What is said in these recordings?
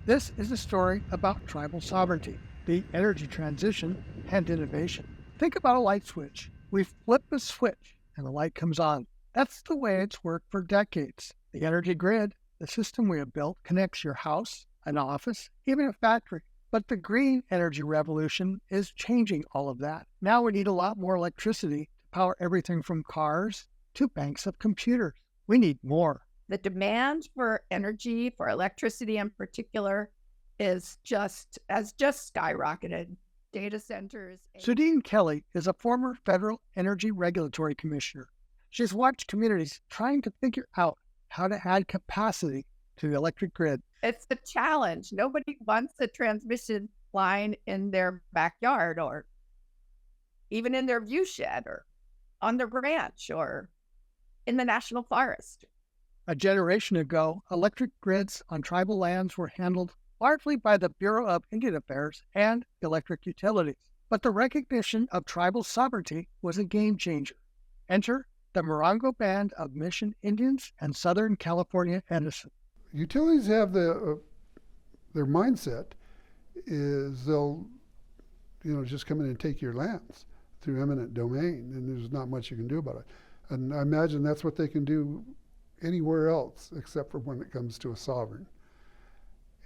This is a story about tribal sovereignty, the energy transition, and innovation. Think about a light switch. We flip a switch and the light comes on. That's the way it's worked for decades. The energy grid, the system we have built, connects your house, an office, even a factory. But the green energy revolution is changing all of that. Now we need a lot more electricity to power everything from cars to banks of computers. We need more. The demand for energy, for electricity in particular, has just skyrocketed. Data centers. Sudine Kelly is a former federal energy regulatory commissioner. She's watched communities trying to figure out how to add capacity to the electric grid. It's a challenge. Nobody wants a transmission line in their backyard or even in their view shed or on their ranch or in the national forest. A generation ago, electric grids on tribal lands were handled largely by the Bureau of Indian Affairs and electric utilities. But the recognition of tribal sovereignty was a game changer. Enter the Morongo Band of Mission Indians and Southern California Edison. Utilities have their mindset is they'll just come in and take your lands through eminent domain, and there's not much you can do about it. And I imagine that's what they can do anywhere else except for when it comes to a sovereign.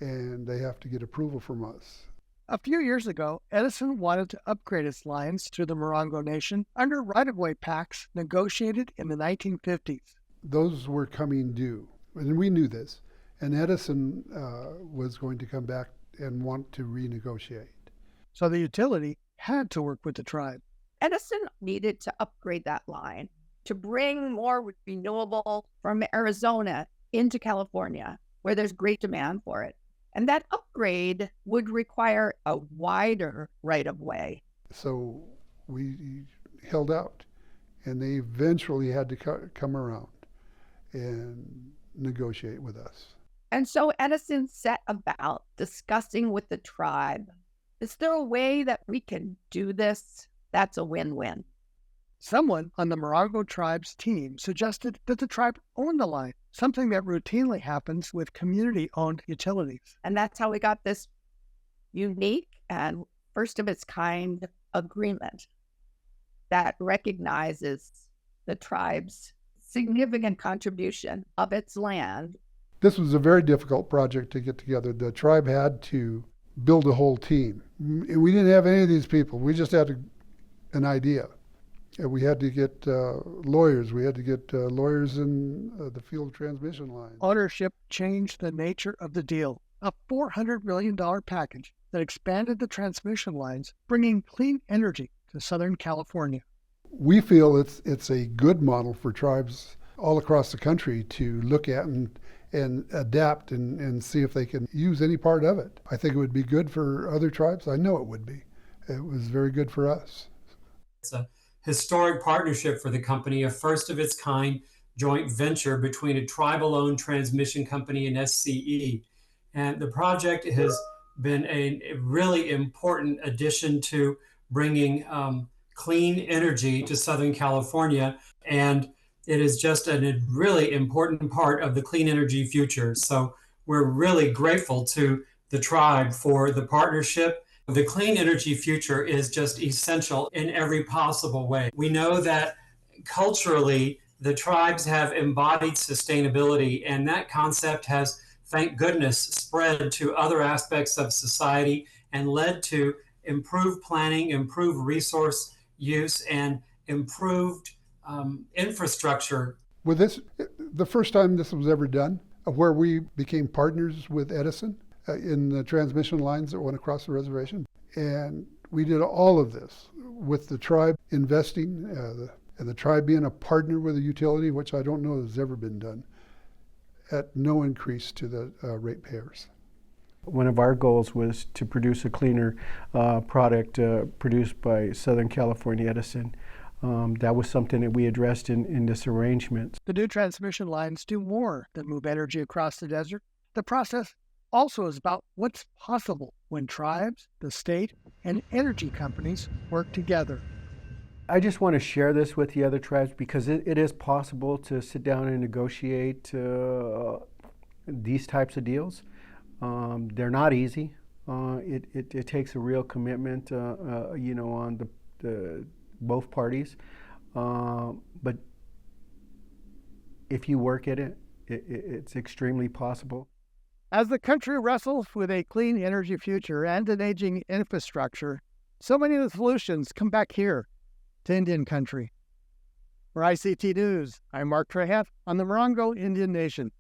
And they have to get approval from us. A few years ago, Edison wanted to upgrade its lines to the Morongo Nation under right-of-way pacts negotiated in the 1950s. Those were coming due, and we knew this. And Edison was going to come back and want to renegotiate. So the utility had to work with the tribe. Edison needed to upgrade that line to bring more renewable from Arizona into California, where there's great demand for it. And that upgrade would require a wider right-of-way. So we held out, and they eventually had to come around and negotiate with us. And so Edison set about discussing with the tribe, is there a way that we can do this that's a win-win? Someone on the Morongo tribe's team suggested that the tribe own the line, something that routinely happens with community-owned utilities. And that's how we got this unique and first of its kind agreement that recognizes the tribe's significant contribution of its land. This was a very difficult project to get together. The tribe had to build a whole team. We didn't have any of these people. We just had an idea. We had to get lawyers. We had to get lawyers in the field of transmission lines. Ownership changed the nature of the deal. A $400 million package that expanded the transmission lines, bringing clean energy to Southern California. We feel it's a good model for tribes all across the country to look at and adapt and see if they can use any part of it. I think it would be good for other tribes. I know it would be. It was very good for us. It's a historic partnership for the company, a first of its kind joint venture between a tribal-owned transmission company and SCE. And the project has been a really important addition to bringing clean energy to Southern California. And it is just a really important part of the clean energy future. So we're really grateful to the tribe for the partnership. The clean energy future is just essential in every possible way. We know that culturally, the tribes have embodied sustainability, and that concept has, thank goodness, spread to other aspects of society and led to improved planning, improved resource use, and improved infrastructure. With this, the first time this was ever done, where we became partners with Edison in the transmission lines that went across the reservation. And we did all of this with the tribe investing, and the tribe being a partner with a utility, which I don't know has ever been done, at no increase to the ratepayers. One of our goals was to produce a cleaner product produced by Southern California Edison. That was something that we addressed in this arrangement. The new transmission lines do more than move energy across the desert. The process also is about what's possible when tribes, the state, and energy companies work together. I just want to share this with the other tribes because it is possible to sit down and negotiate these types of deals. They're not easy. It takes a real commitment, on the both parties. But if you work at it, it's extremely possible. As the country wrestles with a clean energy future and an aging infrastructure, so many of the solutions come back here to Indian country. For ICT News, I'm Mark Trahant on the Morongo Indian Nation.